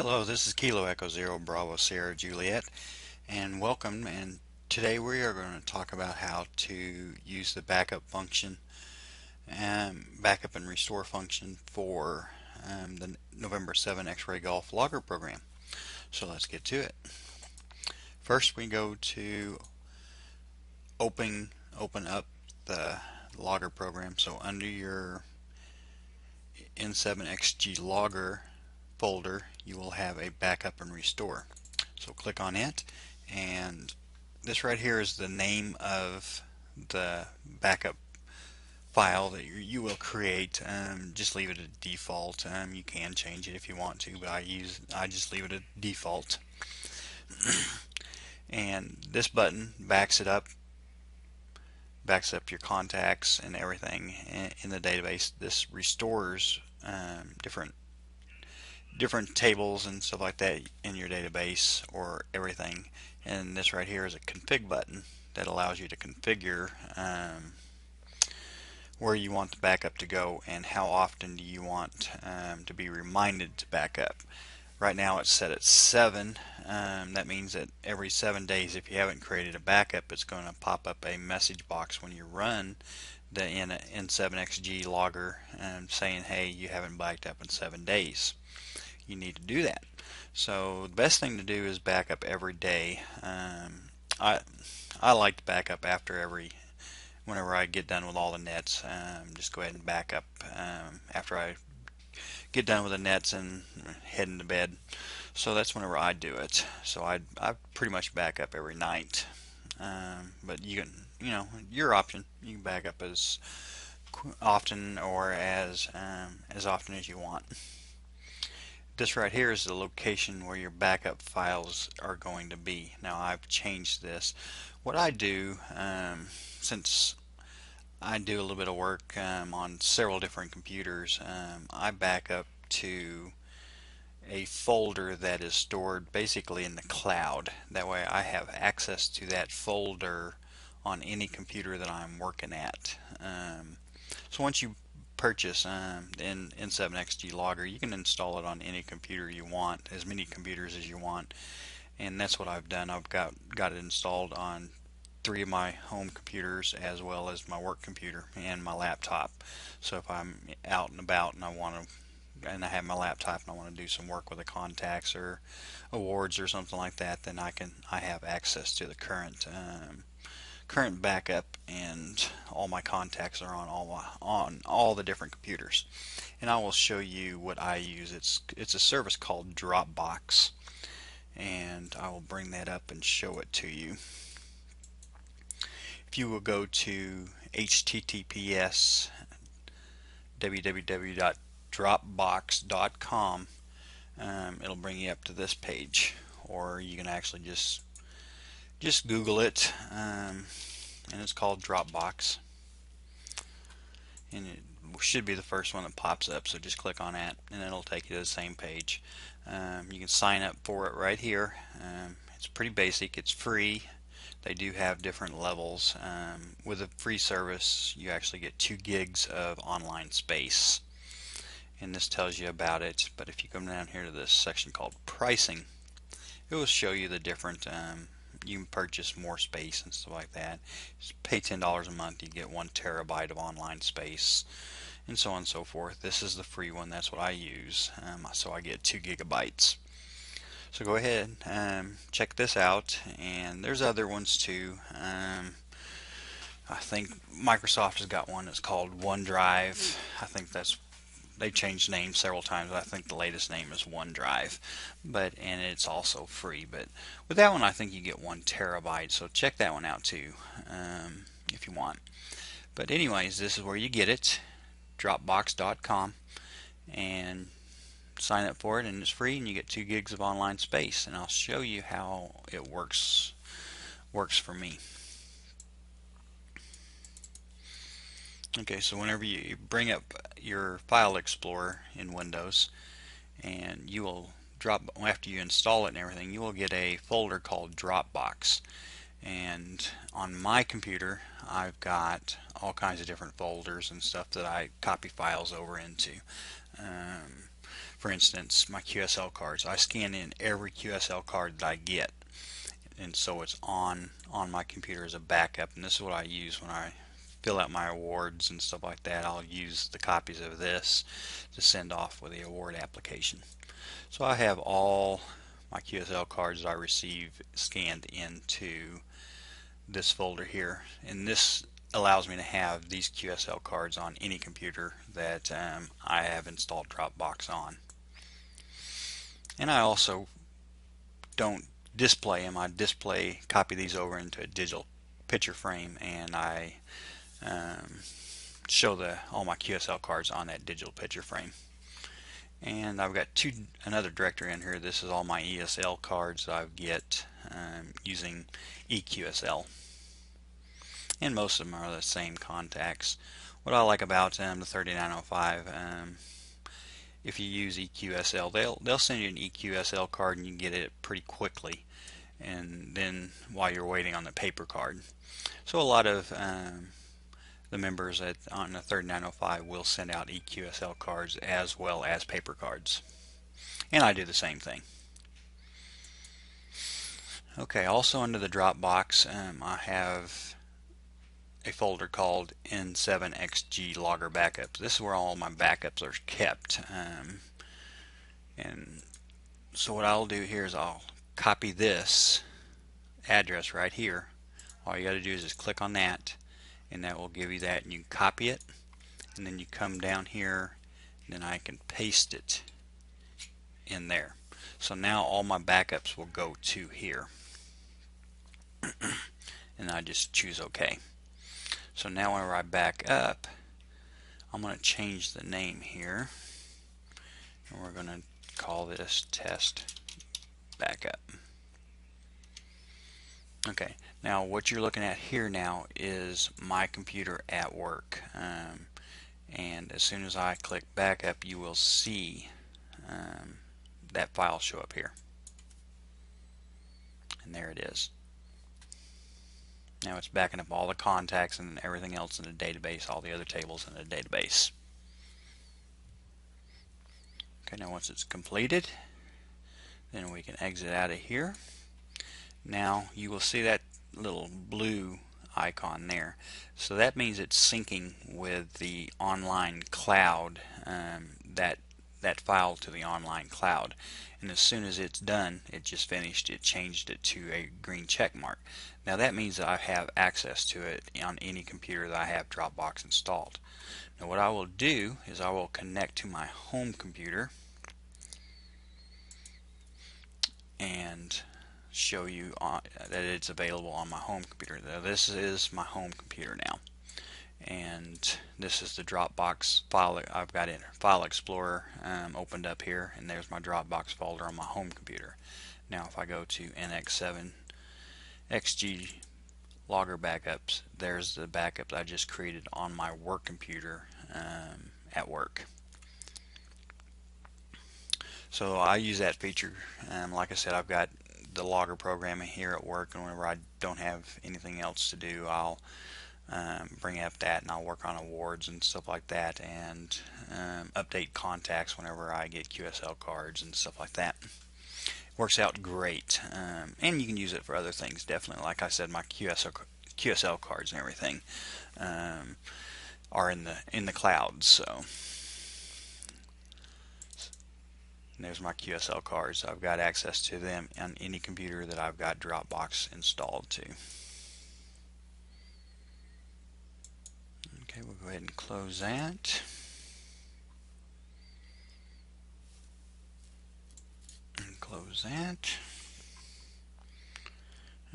Hello, this is Kilo Echo Zero Bravo Sierra Juliet, and welcome. And today we are going to talk about how to use the backup function, backup and restore function for the November 7 X-Ray Golf Logger program. So let's get to it. First, we go to open up the Logger program. So under your N7XG Logger folder, you will have a backup and restore. So click on it, and this right here is the name of the backup file that you will create. Just leave it at default. You can change it if you want to, but I just leave it at default. And this button backs your contacts and everything in the database. This restores different tables and stuff like that in your database or everything. And this right here is a config button that allows you to configure where you want the backup to go and how often do you want to be reminded to back up. Right now it's set at 7. That means that every 7 days, if you haven't created a backup, it's going to pop up a message box when you run the N7XG Logger saying, hey, you haven't backed up in 7 days. You need to do that. So the best thing to do is back up every day. I like to back up whenever I get done with all the nets. Just go ahead and back up after I get done with the nets and head into bed. So that's whenever I do it. So I pretty much back up every night. But you can, your option. You can back up as often or as often as you want. This right here is the location where your backup files are going to be. Now I've changed this. What I do, since I do a little bit of work on several different computers, I back up to a folder that is stored basically in the cloud. That way I have access to that folder on any computer that I'm working at. So once you purchase the N7XG Logger, you can install it on any computer you want, as many computers as you want, and that's what I've done. I've got it installed on 3 of my home computers as well as my work computer and my laptop. So if I'm out and about and I have my laptop and I want to do some work with the contacts or awards or something like that, then I have access to the current backup, and all my contacts are on all the different computers. And I will show you what I use. It's a service called Dropbox, and I will bring that up and show it to you. If you will go to https www.dropbox.com, it'll bring you up to this page, or you can actually just Google it, and it's called Dropbox, and it should be the first one that pops up. So just click on that, and it'll take you to the same page. You can sign up for it right here. It's pretty basic. It's free. They do have different levels. With a free service, you actually get 2 gigs of online space, and this tells you about it. But if you come down here to this section called pricing, it will show you the different you can purchase more space and stuff like that. Just pay $10 a month, you get 1 terabyte of online space, and so on and so forth. This is the free one. That's what I use. So I get 2 gigabytes. So go ahead, check this out, and there's other ones too. I think Microsoft has got one that's called OneDrive. I think they changed names several times. I think the latest name is OneDrive, and it's also free. But with that one, I think you get 1 terabyte. So check that one out too, if you want. But anyways, this is where you get it, Dropbox.com, and sign up for it, and it's free, and you get 2 gigs of online space. And I'll show you how it works for me. Okay, so whenever you bring up your File Explorer in Windows, and you will after you install it and everything, you will get a folder called Dropbox. And on my computer, I've got all kinds of different folders and stuff that I copy files over into. For instance, my QSL cards. I scan in every QSL card that I get, and so it's on my computer as a backup. And this is what I use when I fill out my awards and stuff like that. I'll use the copies of this to send off with the award application. So I have all my QSL cards that I receive scanned into this folder here, and this allows me to have these QSL cards on any computer that I have installed Dropbox on. And I also don't display them. I copy these over into a digital picture frame, and I show all my QSL cards on that digital picture frame. And I've got another directory in here. This is all my ESL cards that I get using EQSL, and most of them are the same contacts. What I like about the 3905, if you use EQSL, they'll send you an EQSL card and you can get it pretty quickly, and then while you're waiting on the paper card. So a lot of the members on the 3905 will send out EQSL cards as well as paper cards, and I do the same thing. Okay, also under the Dropbox, I have a folder called N7XG Logger Backups. This is where all my backups are kept, and so what I'll do here is I'll copy this address right here. All you got to do is just click on that, and that will give you that, and you can copy it, and then you come down here, and then I can paste it in there. So now all my backups will go to here, and I just choose OK. So now whenever I back up, I'm going to change the name here, and we're going to call this test backup. Okay, now what you're looking at here now is my computer at work, and as soon as I click backup, you will see that file show up here, and there it is. Now it's backing up all the contacts and everything else in the database, all the other tables in the database. Okay, now once it's completed, then we can exit out of here. Now you will see that little blue icon there. So that means it's syncing with the online cloud, that file to the online cloud. And as soon as it's done, it just finished, it changed it to a green check mark. Now that means that I have access to it on any computer that I have Dropbox installed. Now what I will do is I will connect to my home computer and show you that it's available on my home computer. Now this is my home computer now, and this is the Dropbox file I've got in File Explorer opened up here, and there's my Dropbox folder on my home computer. Now if I go to N7XG Logger Backups, there's the backup that I just created on my work computer at work. So I use that feature. Like I said, I've got the logger program here at work, and whenever I don't have anything else to do, I'll bring up that and I'll work on awards and stuff like that, and update contacts whenever I get QSL cards and stuff like that. Works out great, and you can use it for other things. Definitely, like I said, my QSL cards and everything are in the cloud. So there's my QSL cards. I've got access to them on any computer that I've got Dropbox installed to. Okay, we'll go ahead and close that. And close that.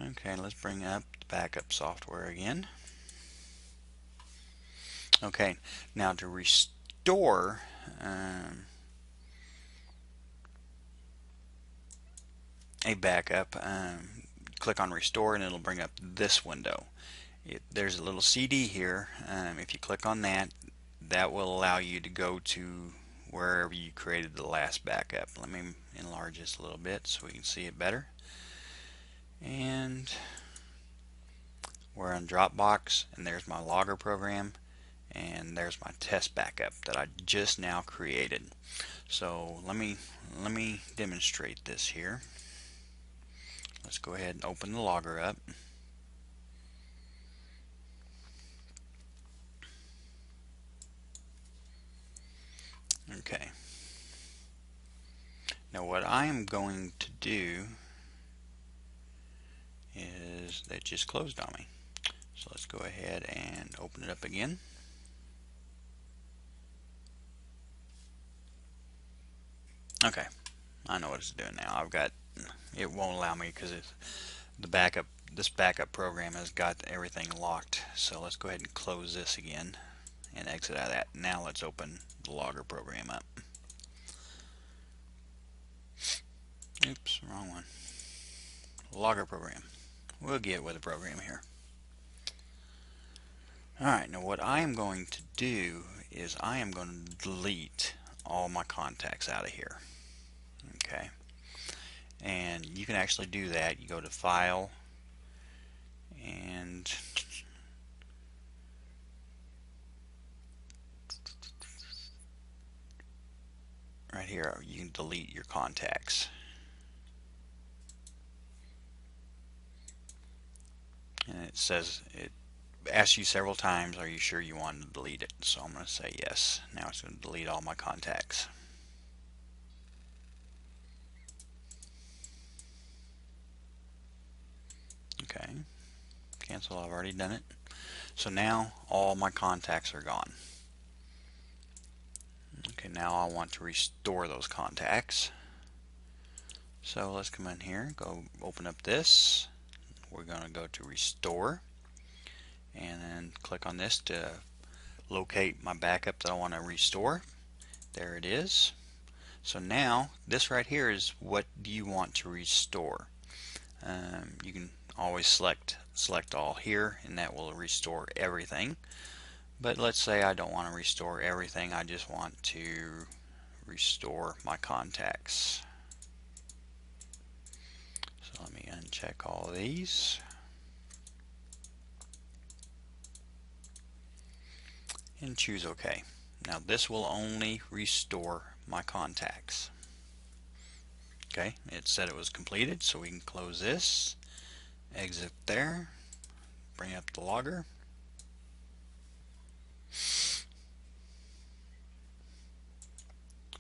Okay, let's bring up the backup software again. Okay, now to restore a backup, click on restore and it'll bring up this window. There's a little CD here. If you click on that, that will allow you to go to wherever you created the last backup. Let me enlarge this a little bit so we can see it better. And we're on Dropbox, and there's my logger program, and there's my test backup that I just now created. So let me demonstrate this here. Let's go ahead and open the logger up. Okay. Now what I am going to do is that just closed on me. So let's go ahead and open it up again. Okay, I know what it's doing now. It won't allow me because this backup program has got everything locked. So let's go ahead and close this again and exit out of that. Now let's open the logger program up. Oops, wrong one. Logger program. We'll get with the program here. Alright, now what I am going to do is I am going to delete all my contacts out of here. Okay, and you can actually do that. You go to File, and right here you can delete your contacts. And it asks you several times, are you sure you want to delete it? So I'm going to say yes. Now it's going to delete all my contacts. Okay, cancel. I've already done it. So now all my contacts are gone. Okay, now I want to restore those contacts. So let's come in here, go open up this. We're going to go to Restore, and then click on this to locate my backup that I want to restore. There it is. So now this right here is what do you want to restore. You can always select all here, and that will restore everything. But let's say I don't want to restore everything. I just want to restore my contacts. So let me uncheck all these. And choose OK. Now this will only restore my contacts. Okay, it said it was completed, so we can close this, exit there, bring up the logger. It's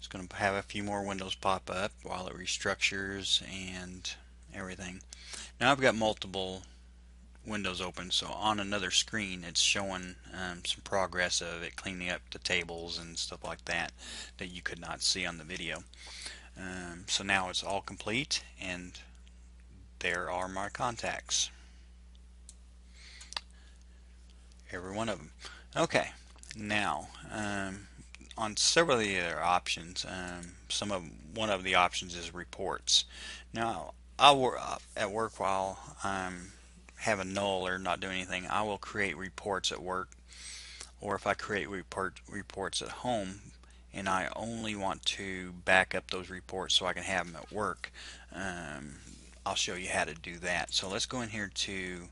going to have a few more windows pop up while it restructures and everything. Now I've got multiple windows open, so on another screen it's showing some progress of it cleaning up the tables and stuff like that you could not see on the video. So now it's all complete, and there are my contacts, every one of them. Okay, now on several of the other options, one of the options is reports. Now at work while I'm having null or not doing anything, I will create reports at work, or if I create reports at home and I only want to back up those reports so I can have them at work, I'll show you how to do that. So let's go in here to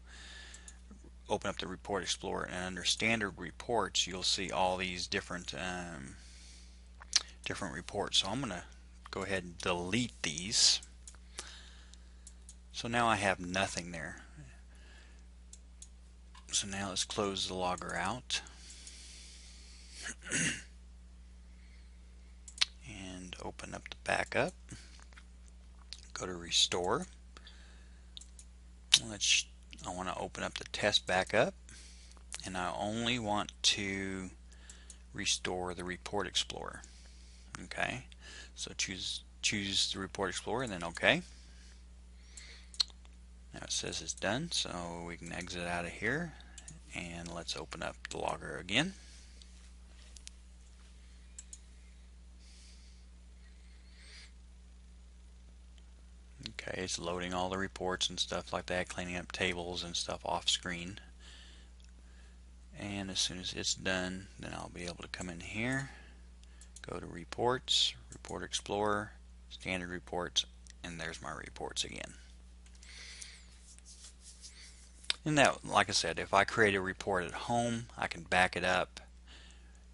open up the Report Explorer, and under Standard Reports you'll see all these different reports. So I'm going to go ahead and delete these. So now I have nothing there. So now let's close the logger out and open up the backup. Go to Restore. I want to open up the test backup, and I only want to restore the Report Explorer. Okay, so choose the Report Explorer and then OK. Now it says it's done, so we can exit out of here, and let's open up the logger again. Okay, it's loading all the reports and stuff like that, cleaning up tables and stuff off screen. And as soon as it's done, then I'll be able to come in here, go to Reports, Report Explorer, Standard Reports, and there's my reports again. And that, like I said, if I create a report at home, I can back it up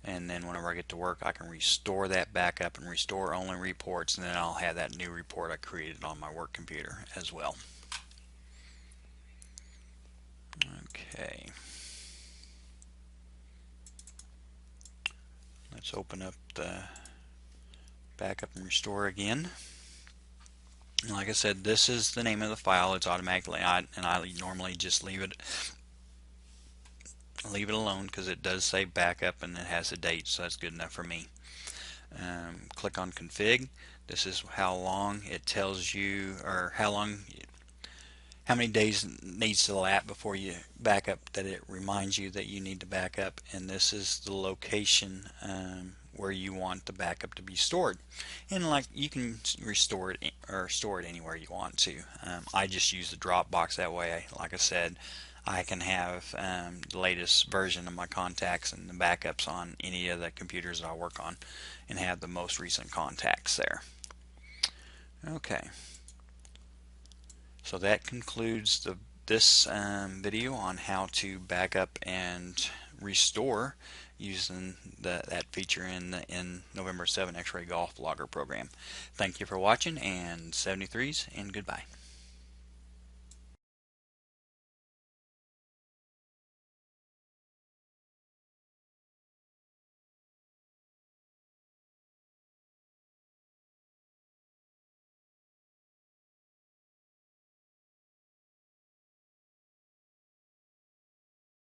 and then whenever I get to work I can restore that backup and restore only reports, and then I'll have that new report I created on my work computer as well. Okay, let's open up the backup and restore again. And like I said, this is the name of the file. It's automatically, and I normally just leave it alone because it does say backup and it has a date, so that's good enough for me. Click on config. This is how long it tells you, or how many days needs to elapse before you back up, that it reminds you that you need to back up, and this is the location where you want the backup to be stored. And like, you can restore it or store it anywhere you want to. I just use the Dropbox. That way, like I said, I can have the latest version of my contacts and the backups on any of the computers that I work on and have the most recent contacts there. Okay, so that concludes this video on how to back up and restore using that feature in the November 7 X-Ray Golf Logger program. Thank you for watching, and 73s, and goodbye.